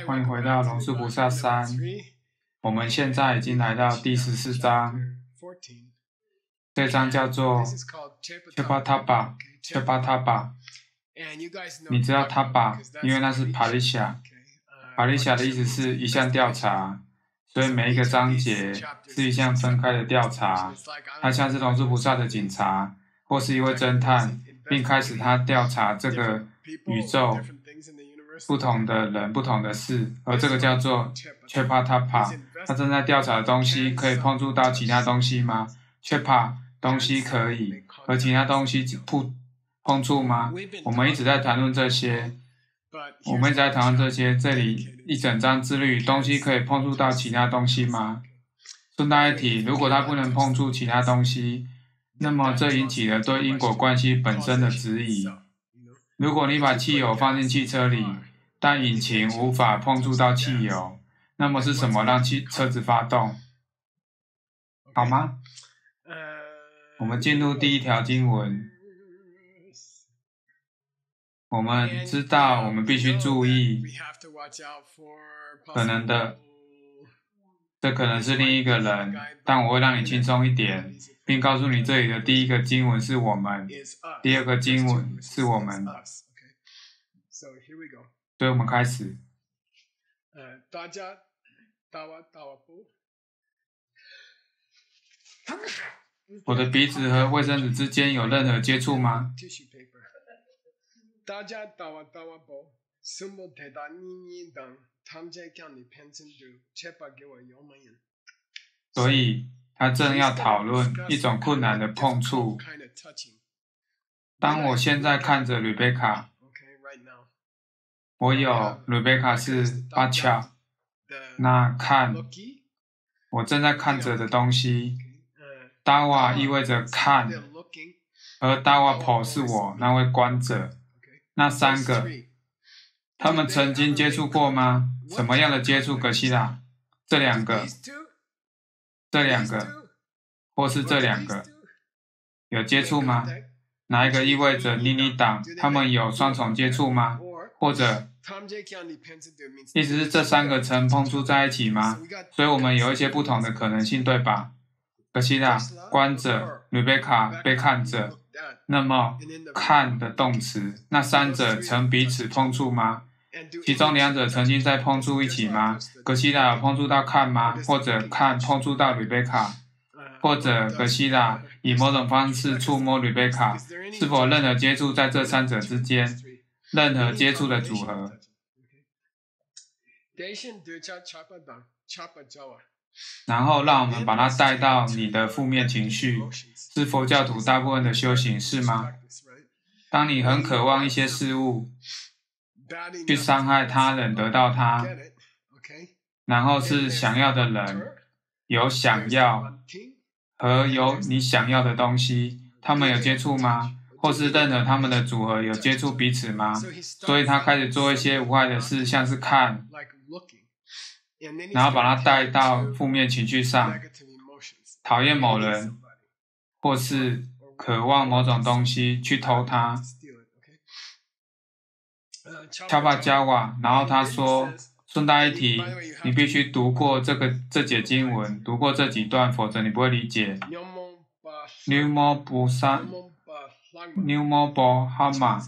欢迎回到龙树菩萨三。我们现在已经来到第14章，这章叫做 Chepatapa。你知道 Tapa， 因为那是 Pariksha。Pariksha 的意思是一项调查，所以每一个章节是一项分开的调查。它像是龙树菩萨的警察，或是一位侦探，并开始他调查这个宇宙不同的人、不同的事，而这个叫做 Chepatapa。他正在调查的东西可以碰触到其他东西吗 ？Chepa 东西可以，而其他东西碰触吗？我们一直在谈论这些，这里一整章之律，东西可以碰触到其他东西吗？顺带一提，如果它不能碰触其他东西，那么这引起了对因果关系本身的质疑。如果你把汽油放进汽车里，但引擎无法碰触到汽油，那么是什么让车子发动？好吗？我们进入第一条经文。我们知道我们必须注意可能的，这可能是另一个人，但我会让你轻松一点，并告诉你这里的第一个经文是我们，第二个经文是我们。所以我们开始。我的鼻子和卫生纸之间有任何接触吗？所以他正要讨论一种困难的碰触。当我现在看着 Rebecca， 我有 Rebecca 是 Bacha， 那看我正在看着的东西。Dawa 意味着看，而 Dawapo 是我那位观者。那三个，他们曾经接触过吗？什么样的接触？格西拉，这两个，或是这两个，有接触吗？哪一个意味着妮妮党？他们有双重接触吗？或者，意思是这三个曾碰触在一起吗？所以我们有一些不同的可能性，对吧？格西拉，观者 ，Rebecca 被看者。那么看的动词，那三者曾彼此碰触吗？其中两者曾经在碰触一起吗？格西拉有碰触到看吗？或者看碰触到 Rebecca， 或者格西拉以某种方式触摸 Rebecca， 是否任何接触在这三者之间？任何接触的组合。然后让我们把它带到你的负面情绪，是佛教徒大部分的修行，是吗？当你很渴望一些事物，去伤害他人得到它，然后是想要的人有想要和有你想要的东西，他们有接触吗？或是任何他们的组合有接触彼此吗？所以他开始做一些无害的事，像是看，然后把它带到负面情绪上，讨厌某人，或是渴望某种东西去偷它。恰巴加瓦，然后他说，顺带一提，你必须读过这节经文，读过这几段，否则你不会理解。Numo Bo Hama。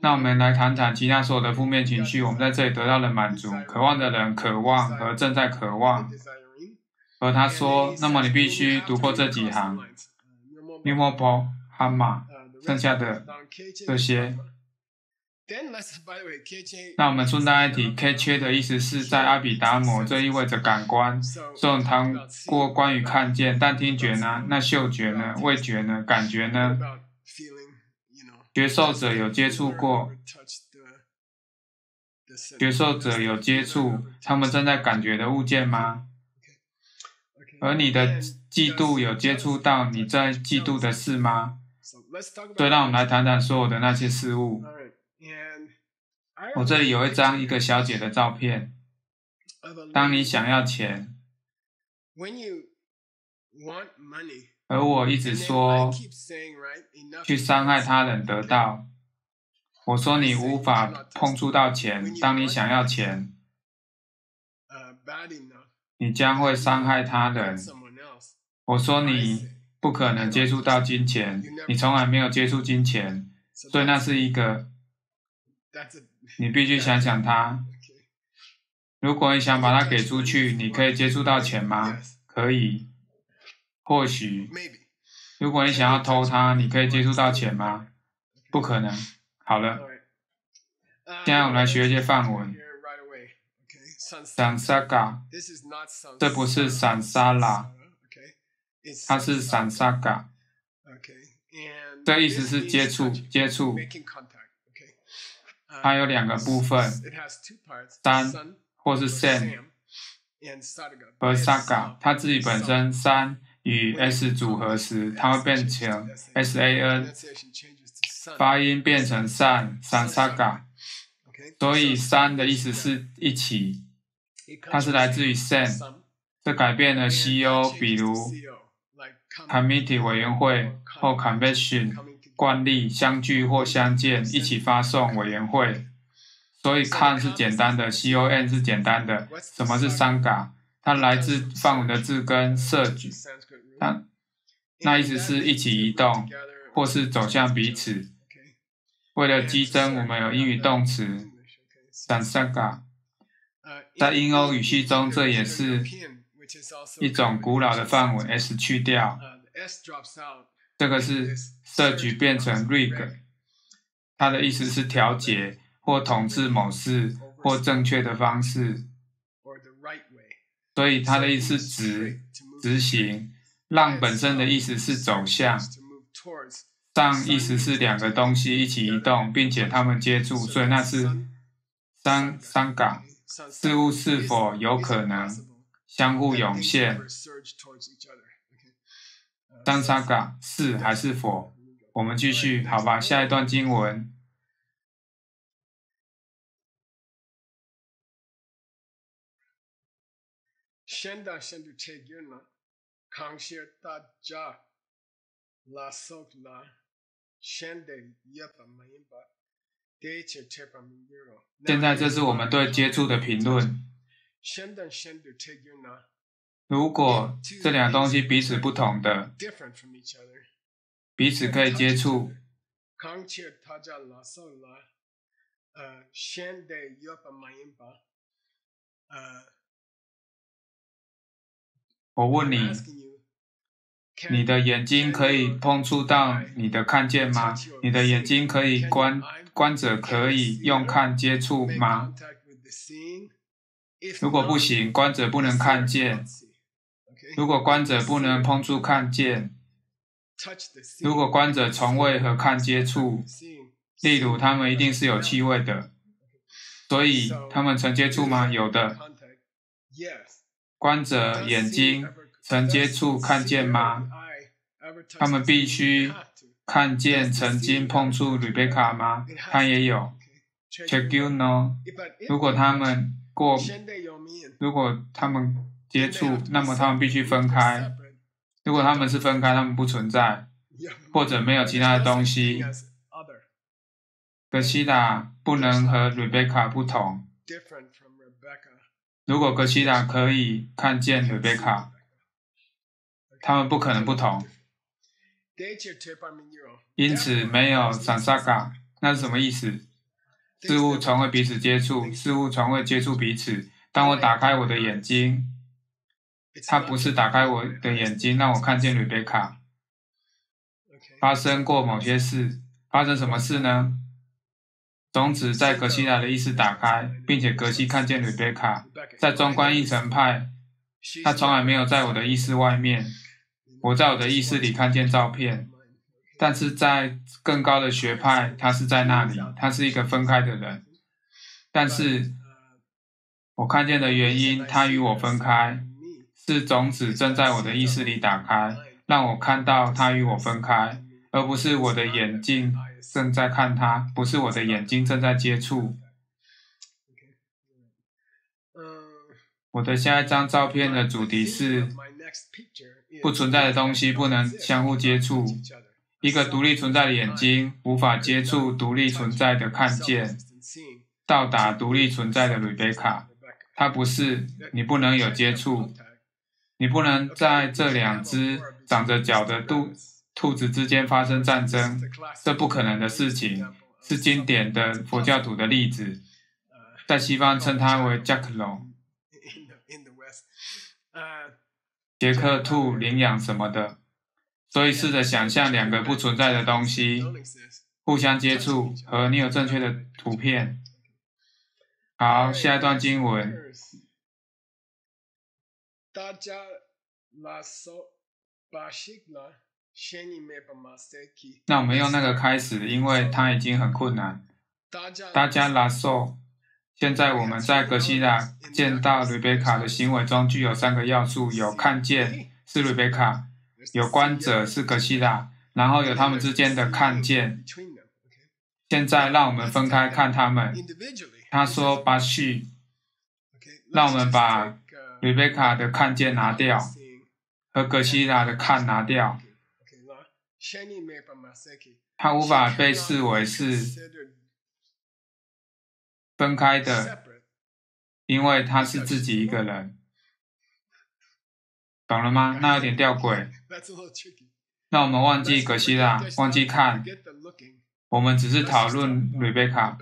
那我们来谈谈其他所有的负面情绪，我们在这里得到了满足。渴望的人渴望和正在渴望。而他说，那么你必须读过这几行。Numo Bo Hama， 剩下的这些。那我们顺带一提 ，K 的意思是在阿毗达摩，这意味着感官。所以我们谈过关于看见，但听觉呢？那嗅觉呢？味觉呢？感觉呢？觉受者有接触过，他们正在感觉的物件吗？而你的嫉妒有接触到你在嫉妒的事吗？所以让我们来谈谈所有的那些事物。我这里有一个小姐的照片。当你想要钱，而我一直说去伤害他人得到，我说你无法碰触到钱，当你想要钱，你将会伤害他人。我说你不可能接触到金钱，你从来没有接触金钱，所以那是一个，你必须想想它。如果你想把它给出去，你可以接触到钱吗？可以，或许。如果你想要偷它，你可以接触到钱吗？不可能。好了，现在我们来学一些梵文。Sansaka， 这不是Sansara，它是Sansaka。这意思是接触，它有两个部分，三或是 san 和 saga， 它自己本身三与 s 组合时，它会变成 san， 发音变成Sansaka， 所以三的意思是一起，它是来自于 san， 这改变了西欧，比如 committee 委员会或 convention 惯例相聚或相见，一起发送委員會。所以 con 是简单的 ，con 是简单的。什么是 sangha？ 它来自梵文的字根 surge， 那意思是一起移动，或是走向彼此。为了激增，我们有英语动词 sansaka。在印欧语系中，这也是一种古老的梵文 ，s 去掉。这个是 surge 变成 rig， 它的意思是调节或统治某事或正确的方式，所以它的意思是执行。让本身的意思是走向，上意思是两个东西一起移动，并且它们接触，所以那是sangha。事物是否有可能相互涌现？sangha 是还是否？我们继续，好吧？下一段经文。现在这是我们对接触的评论。如果这两个东西彼此不同的，彼此可以接触，我问你，你的眼睛可以碰触到你的看见吗？你的眼睛可以观者可以用看接触吗？如果不行，观者不能看见。如果观者不能碰触看见，如果观者从未和看接触，例如他们一定是有气味的，所以他们曾接触吗？有的。观者眼睛曾接触看见吗？他们必须看见曾经碰触 Rebecca 吗？他也有。Cheguno， 如果他们接触，那么他们必须分开。如果他们是分开，他们不存在，或者没有其他的东西。格西达不能和 Rebecca 不同。如果格西达可以看见 Rebecca， 他们不可能不同。因此没有 Sansaka， 那是什么意思？事物从未彼此接触，事物从未接触彼此。当我打开我的眼睛，它不是打开我的眼睛让我看见 Rebecca。发生过某些事，发生什么事呢？种子在格西达的意识打开，并且格西看见 Rebecca。在中观一层派，他从来没有在我的意识外面，我在我的意识里看见照片。但是在更高的学派，他是在那里，他是一个分开的人。但是我看见的原因，他与我分开，是种子正在我的意识里打开，让我看到他与我分开，而不是我的眼睛正在看他，不是我的眼睛正在接触。我的下一张照片的主题是不存在的东西不能相互接触，一个独立存在的眼睛无法接触独立存在的看见，到达独立存在的瑞贝卡。它不是，你不能有接触，你不能在这两只长着脚的兔子之间发生战争，这不可能的事情，是经典的佛教徒的例子，在西方称它为 Jackalope 杰克兔领养什么的。所以试着想象两个不存在的东西互相接触，和你有正确的图片。好，下一段经文。那我们用那个开始，因为它已经很困难。大家拉受。现在我们在格西拉见到瑞贝卡的行为中具有3个要素：有看见是瑞贝卡，有观者是格西拉，然后有他们之间的看见。现在让我们分开看他们。他说巴旭，让我们把瑞贝卡的看见拿掉，和格西拉的看拿掉。他无法被视为是分开的，因为他是自己一个人。懂了吗？那有点吊诡。那我们忘记格西拉，忘记看，我们只是讨论瑞贝卡。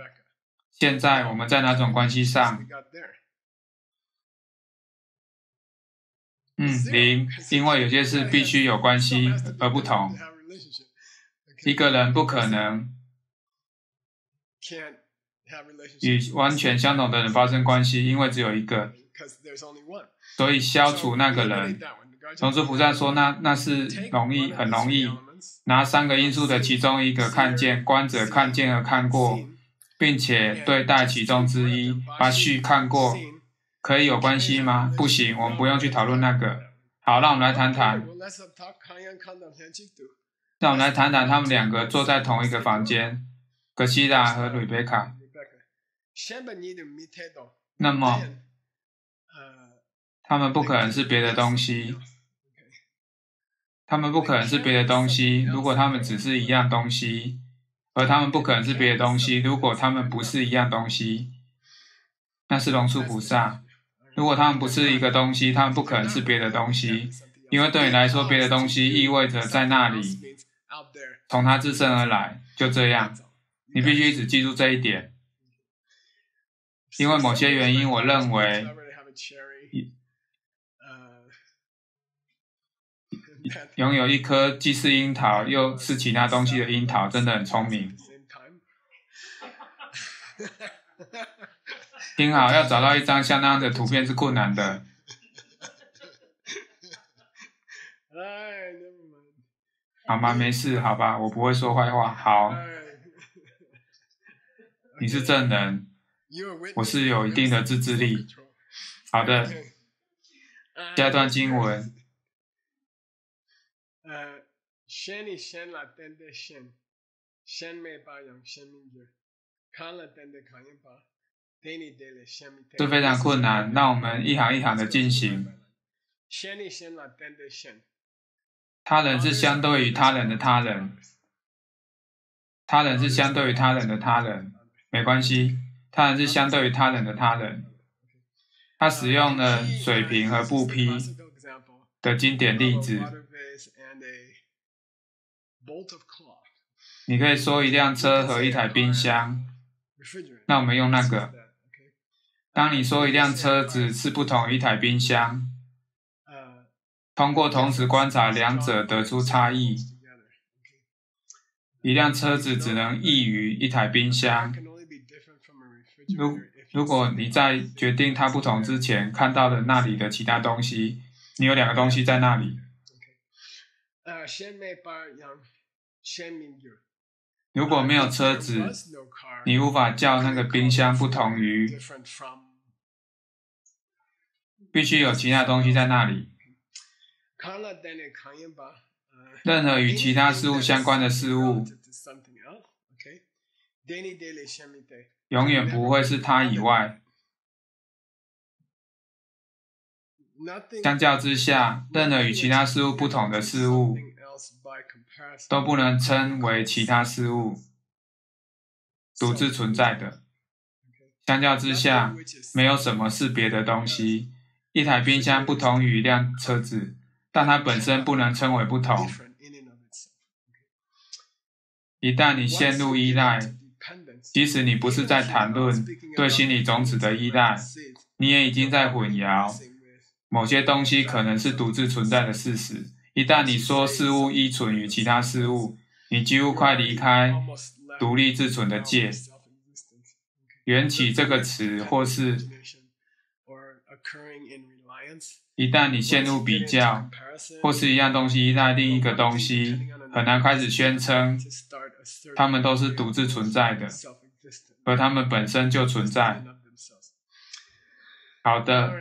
现在我们在哪种关系上？0，因为有些事必须有关系而不同。一个人不可能与完全相同的人发生关系，因为只有一个。所以消除那个人。龙珠菩萨说那是很容易，拿3个因素的其中一个看见，观者看见和看过，并且对待其中之一，把序看过，可以有关系吗？不行，我们不用去讨论那个。好，让我们来谈谈。让我们来谈谈他们2个坐在同一个房间，格西拉和瑞贝卡。那么，他们不可能是别的东西。他们不可能是别的东西，如果他们只是一样东西，而他们不可能是别的东西，如果他们不是一样东西，那是龙树菩萨。如果他们不是一个东西，他们不可能是别的东西，因为对你来说，别的东西意味着在那里，从它自身而来，就这样。你必须一直记住这一点。因为某些原因，我认为拥有一颗既是樱桃又是其他东西的樱桃真的很聪明。听好，要找到一张像那样的图片是困难的。好吗？没事，好吧，我不会说坏话。好，你是证人，我是有一定的自制力。好的，下一段经文。这非常困难，让我们一行一行的进行。他人是相对于他人的他人，他人是相对于他人的他人，没关系，他人是相对于他人的他人。他使用了水瓶和布匹的经典例子。你可以说一辆车和一台冰箱，那我们用那个。当你说一辆车子是不同于一台冰箱，通过同时观察两者得出差异。一辆车子只能异于一台冰箱。如果你在决定它不同之前看到了那里的其他东西，你有2个东西在那里。如果没有车子，你无法叫那个冰箱不同于，必须有其他东西在那里。任何与其他事物相关的事物，永远不会是它以外。相较之下，任何与其他事物不同的事物，都不能称为其他事物，独自存在的。相较之下，没有什么是别的东西。一台冰箱不同于一辆车子，但它本身不能称为不同。一旦你陷入依赖，即使你不是在谈论对心理种子的依赖，你也已经在混淆某些东西可能是独自存在的事实。一旦你说事物依存于其他事物，你几乎快离开独立自存的界。缘起这个词，或是一旦你陷入比较，或是一样东西依赖另一个东西，很难开始宣称它们都是独自存在的，而它们本身就存在。好的，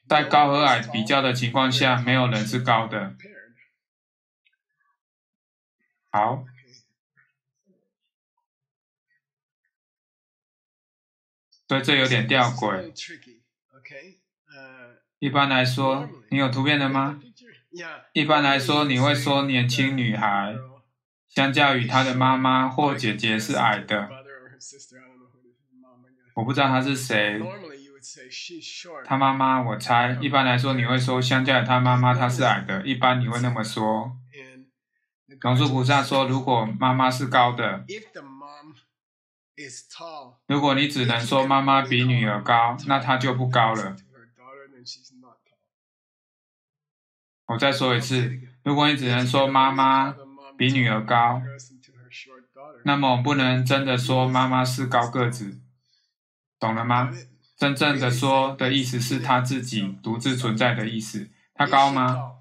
在高和矮比较的情况下，没有人是高的。好。所以这有点吊诡。一般来说，你有图片的吗？一般来说，你会说年轻女孩，相较于她的妈妈或姐姐是矮的。我不知道她是谁。她妈妈，我猜，一般来说你会说，相较于她妈妈，她是矮的。一般你会那么说。龙树菩萨说，如果妈妈是高的，如果你只能说妈妈比女儿高，那她就不高了。我再说一次，如果你只能说妈妈比女儿高，那么我不能真的说妈妈是高个子，懂了吗？真正的说的意思是她自己独自存在的意思。她高吗？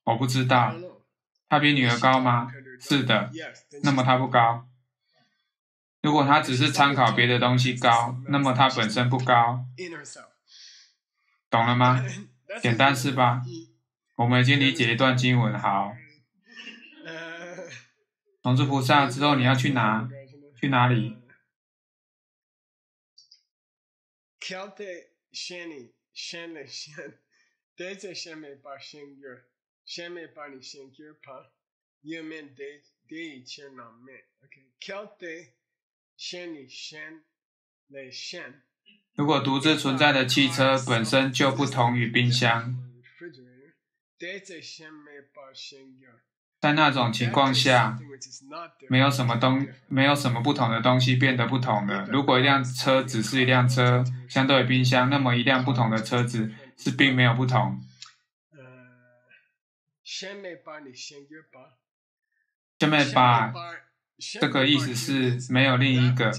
我不知道。她比女儿高吗？是的。那么她不高。如果她只是参考别的东西高，那么她本身不高，懂了吗？简单是吧？我们已经理解一段经文，好。龙树菩萨之后你要去哪？去哪里？如果独自存在的汽车本身就不同于冰箱，在那种情况下，没有什么不同的东西变得不同了。如果一辆车只是一辆车，相对于冰箱，那么一辆不同的车子是并没有不同。下面把这个意思是没有另一个，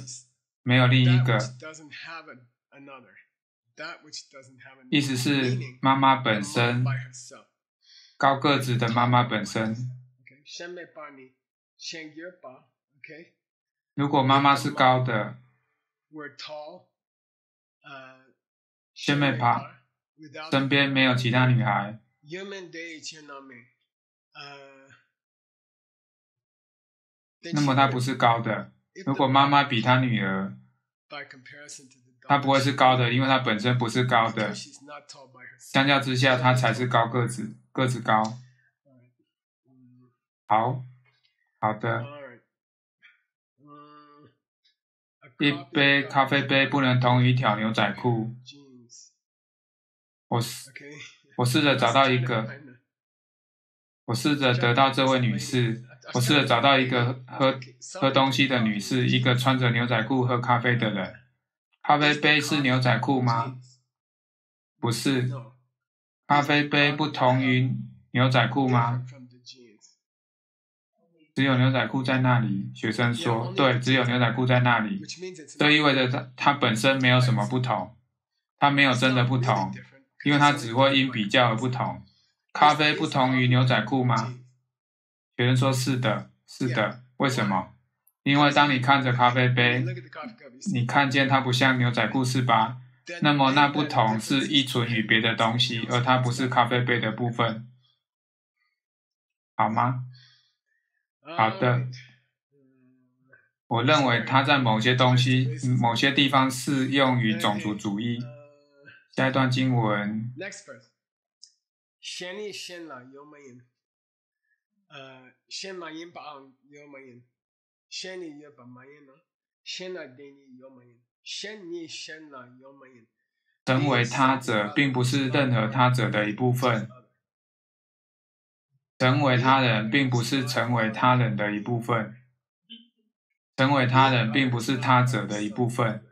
意思是妈妈本身，高个子的妈妈本身。如果妈妈是高的，下面把身边没有其他女孩，那么她不是高的。如果妈妈比她女儿，她不会是高的，因为她本身不是高的。相较之下，她才是高个子，个子高。好的。一杯咖啡杯不能同于一条牛仔裤。我试着找到一个，我试着得到这位女士，我试着找到一个喝东西的女士，一个穿着牛仔裤喝咖啡的人。咖啡杯是牛仔裤吗？不是。咖啡杯不同于牛仔裤吗？只有牛仔裤在那里。学生说，对，只有牛仔裤在那里。这意味着它本身没有什么不同，它没有真的不同，因为它只会因比较而不同。咖啡不同于牛仔裤吗？学生说，是的，是的。为什么？因为当你看着咖啡杯，你看见它不像牛仔裤，是吧？那么那不同是依存于别的东西，而它不是咖啡杯的部分，好吗？好的。我认为它在某些地方适用于种族主义。下一段经文。成为他者并不是任何他者的一部分。成为他人并不是成为他人的一部分。成为他人并不是他者的一部分。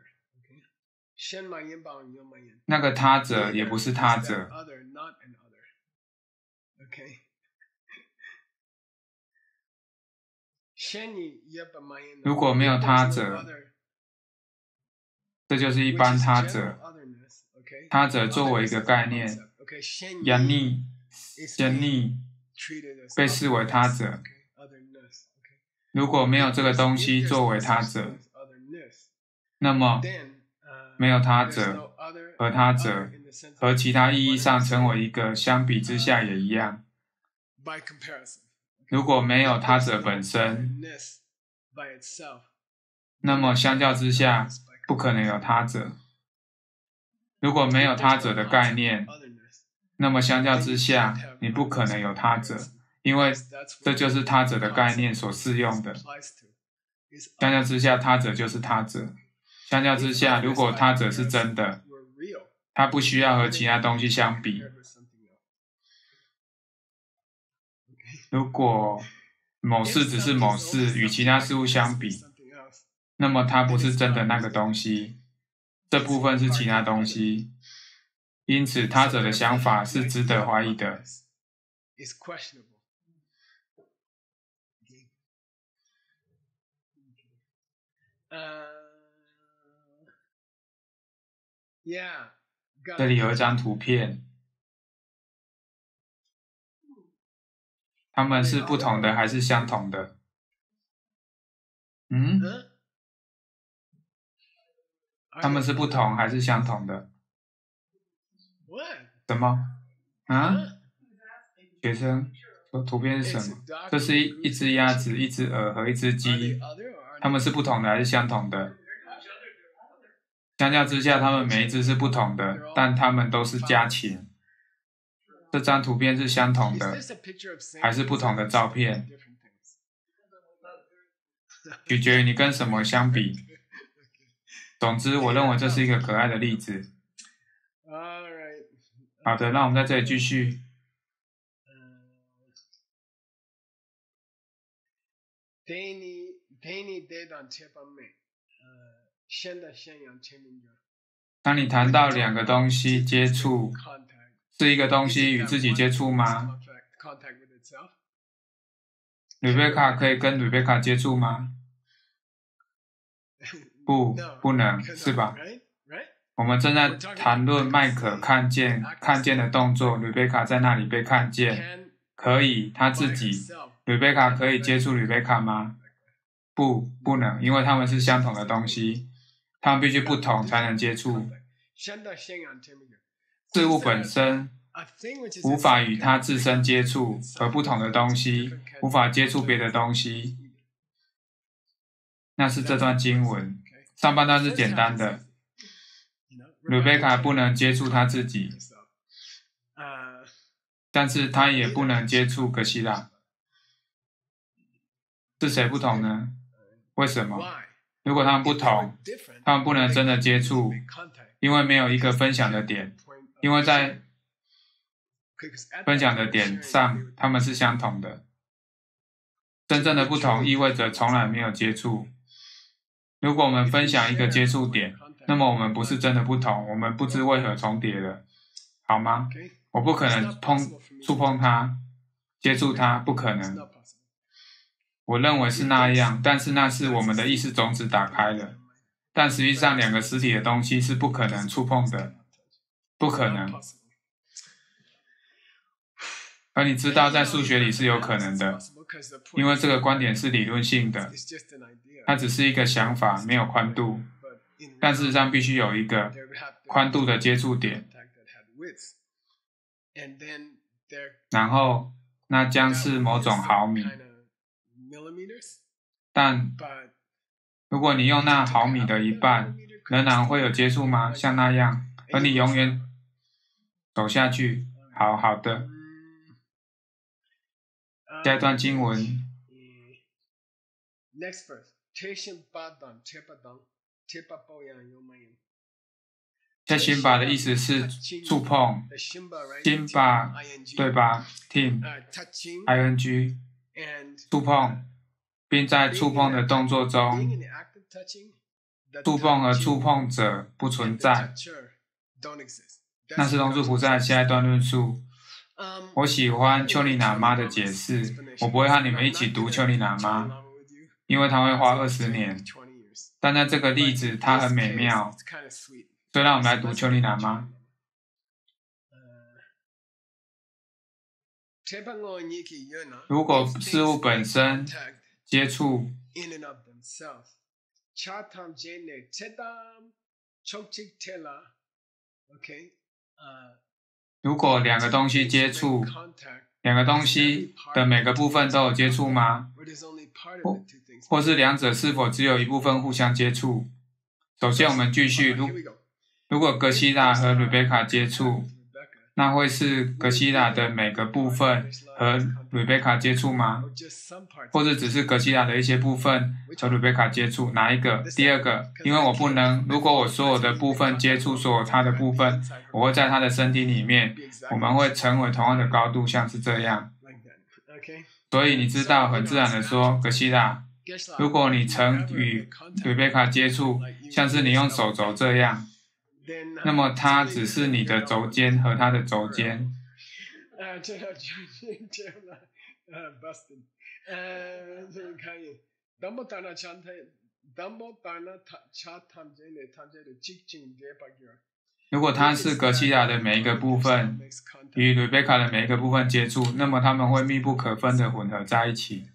那个他者也不是他者。如果没有他者，这就是一般他者。他者作为一个概念，yanni 被视为他者。如果没有这个东西作为他者，那么没有他者和他者和其他意义上成为一个，相比之下也一样。如果没有他者本身，那么相较之下不可能有他者。如果没有他者的概念，那么相较之下你不可能有他者，因为这就是他者的概念所适用的。相较之下他者就是他者。相较之下，如果他者是真的，它不需要和其他东西相比。如果某事只是某事，与其他事物相比，那么它不是真的那个东西，这部分是其他东西。因此他者的想法是值得怀疑的。这里有一张图片，它们是不同的还是相同的？它们是不同还是相同的？什么？学生说图片是什么？这是一只鸭子、一只鹅和一只鸡，它们是不同的还是相同的？相较之下，它们每一只是不同的，但它们都是家禽。这张图片是相同的，还是不同的照片？取决于你跟什么相比。总之，我认为这是一个可爱的例子。好的，那我们在这里继续。当你谈到两个东西接触，是一个东西与自己接触吗？吕贝卡可以跟吕贝卡接触吗？不能，是吧？我们正在谈论麦克看见的动作，吕贝卡在那里被看见，可以，他自己，吕贝卡可以接触吕贝卡吗？不能，因为它们是相同的东西，它们必须不同才能接触。事物本身无法与它自身接触，和不同的东西无法接触别的东西。那是这段经文上半段是简单的，吕贝卡不能接触她自己，但是她也不能接触格西拉。是谁不同呢？为什么？如果他们不同，他们不能真的接触，因为没有一个分享的点，因为在分享的点上他们是相同的。真正的不同意味着从来没有接触。如果我们分享一个接触点，那么我们不是真的不同，我们不知为何重叠了，好吗？我不可能触碰它，接触它，不可能。我认为是那样，但是那是我们的意识种子打开了。但实际上两个实体的东西是不可能触碰的，不可能。而你知道在数学里是有可能的，因为这个观点是理论性的，它只是一个想法，没有宽度，但事实上必须有一个宽度的接触点，然后那将是某种毫米。但如果你用那毫米的一半，仍然会有接触吗？像那样，而你永远走下去。好的。下一段经文。切辛巴的意思是触碰，辛巴对吧 ？Tim ing 触碰，并在触碰的动作中，触碰和触碰者不存在。那是龙树菩萨的下一段论述。我喜欢丘尼喇嘛的解释，我不会和你们一起读丘尼喇嘛，因为他会花20年。但在这个例子，它很美妙，所以让我们来读丘尼喇嘛。如果事物本身接触，如果两个东西接触，两个东西的每个部分都有接触吗？或是两者是否只有一部分互相接触？首先，我们继续。如果格西拉和瑞贝卡接触，那会是格西拉的每个部分和瑞贝卡接触吗？或者只是格西拉的一些部分和瑞贝卡接触？哪一个？第二个，因为我不能，如果我所有的部分接触所有它的部分，我会在它的身体里面，我们会成为同样的高度，像是这样。所以你知道，很自然的说，格西拉，如果你曾与瑞贝卡接触，像是你用手肘这样，那么它只是你的肘尖和它的肘尖。如果它是格西拉的每一个部分与瑞贝卡的每一个部分接触，那么它们会密不可分的混合在一起。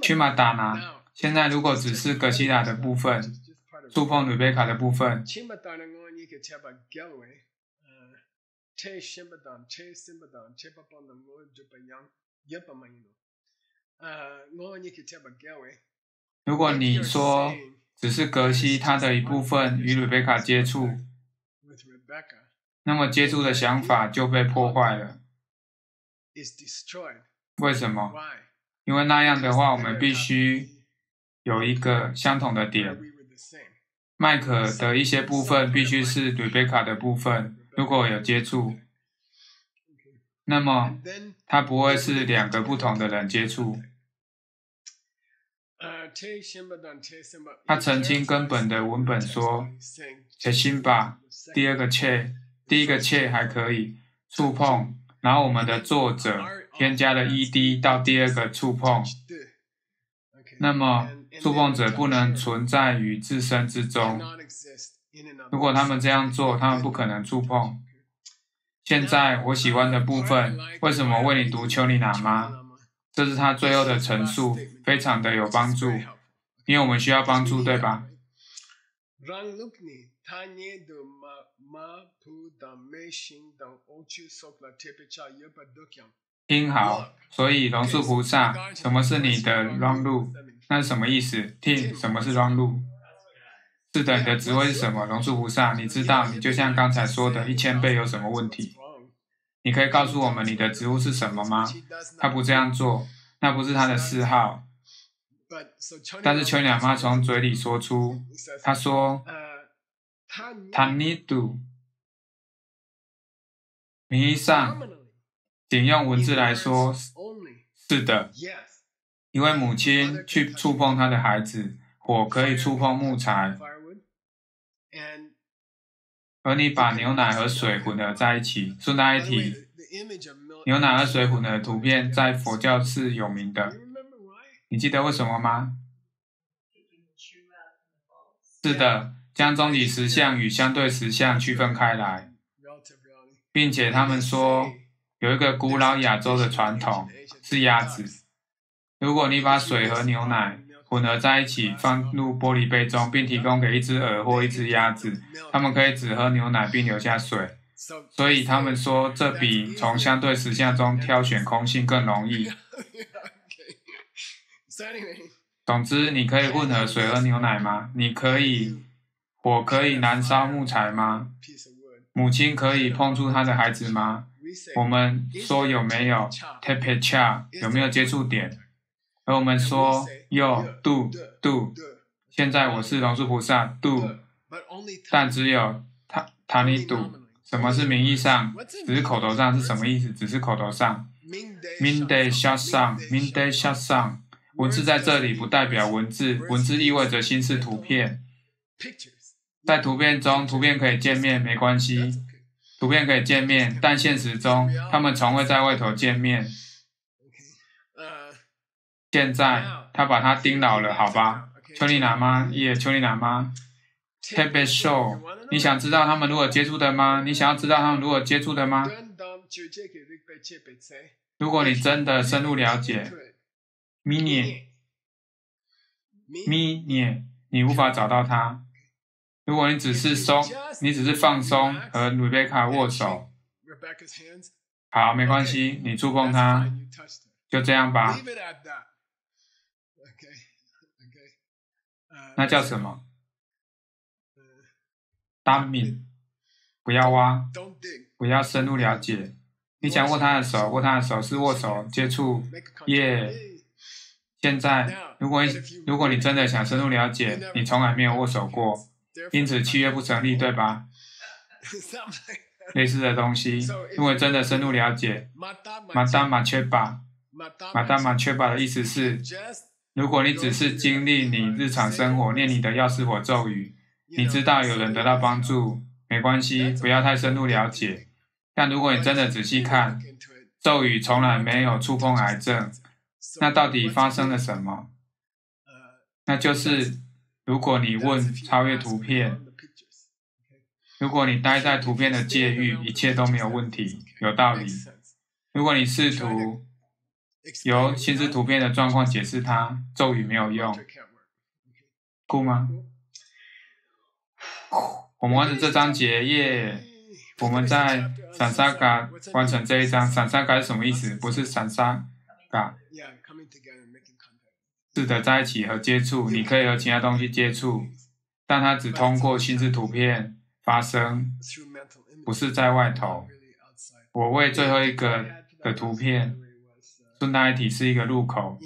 去马达拿，现在如果只是格西拉的部分触碰瑞贝卡的部分，如果你说只是格西它的一部分与瑞贝卡接触，那么接触的想法就被破坏了。为什么？因为那样的话，我们必须有一个相同的点。麦克的一些部分必须是瑞贝卡的部分，如果有接触，那么它不会是两个不同的人接触。他澄清根本的文本说，切辛巴，第二个切，第一个切还可以触碰，然后我们的作者添加了 ed 到第二个触碰，那么触碰者不能存在于自身之中。如果他们这样做，他们不可能触碰。现在我喜欢的部分，为什么为你读丘尼喇嘛？这是他最后的陈述，非常的有帮助，因为我们需要帮助，对吧？听好，所以龙树菩萨，什么是你的 wrong 路？那是什么意思？听，什么是 wrong 路？是的，你的职位是什么？龙树菩萨，你知道，你就像刚才说的1000倍有什么问题？你可以告诉我们你的职务是什么吗？他不这样做，那不是他的嗜好。但是丘尼喇嘛从嘴里说出，他说，他nidu，名义上，仅用文字来说，是的，一位母亲去触碰她的孩子，火可以触碰木材，而你把牛奶和水混合在一起。顺带一提，牛奶和水混合的图片在佛教是有名的。你记得为什么吗？是的，将终极实相与相对实相区分开来，并且他们说有一个古老亚洲的传统是鸭子。如果你把水和牛奶混合在一起，放入玻璃杯中，并提供给一只鹅或一只鸭子，它们可以只喝牛奶并留下水。所以他们说这比从相对实相中挑选空性更容易。总之，你可以混合水和牛奶吗？火可以燃烧木材吗？母亲可以碰触她的孩子吗？我们说有没有 temperature 有没有接触点，而我们说有 do， 现在我是龙树菩萨 do， 但只有他尼 do。什么是名义上？只是口头上是什么意思？只是口头上。Minde shasang，Minde shasang， 文字在这里不代表文字，文字意味着心是图片。在图片中，图片可以见面，没关系。图片可以见面，但现实中，他们从未在外头见面。现在，他把他盯牢了，好吧？丘尼拿吗？耶，丘尼拿吗 ？Tebe show， 你想知道他们如何接触的吗？你想要知道他们如何接触的吗？如果你真的深入了解，咪涅，你无法找到他。如果你只是放松和 Rebecca 握手，好，没关系，你触碰他，就这样吧。那叫什么？单敏，不要挖，不要深入了解。你想握他的手，握他的手是握手接触，耶。现在，如果你真的想深入了解，你从来没有握手过，因此契约不成立，对吧？类似的东西，如果真的深入了解，马达马切巴的意思是，如果你只是经历你日常生活，念你的药师佛咒语，你知道有人得到帮助，没关系，不要太深入了解。但如果你真的仔细看，咒语从来没有触碰癌症，那到底发生了什么？那就是，如果你问超越图片，如果你待在图片的界域，一切都没有问题，有道理。如果你试图由心智图片的状况解释它，咒语没有用。酷吗？我们完成这章节，耶！我们在散沙嘎完成这一章。散沙嘎是什么意思？不是散沙嘎，是的，在一起和接触，你可以和其他东西接触，但它只通过心智图片发生，不是在外头。我为最后一个的图片顺带一提是一个入口，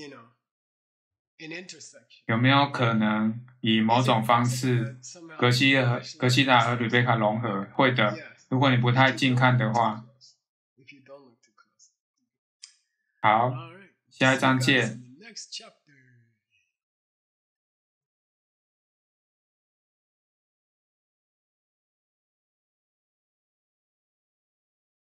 有没有可能以某种方式格西达和吕贝卡融合？会的，如果你不太近看的话。好，下一章见。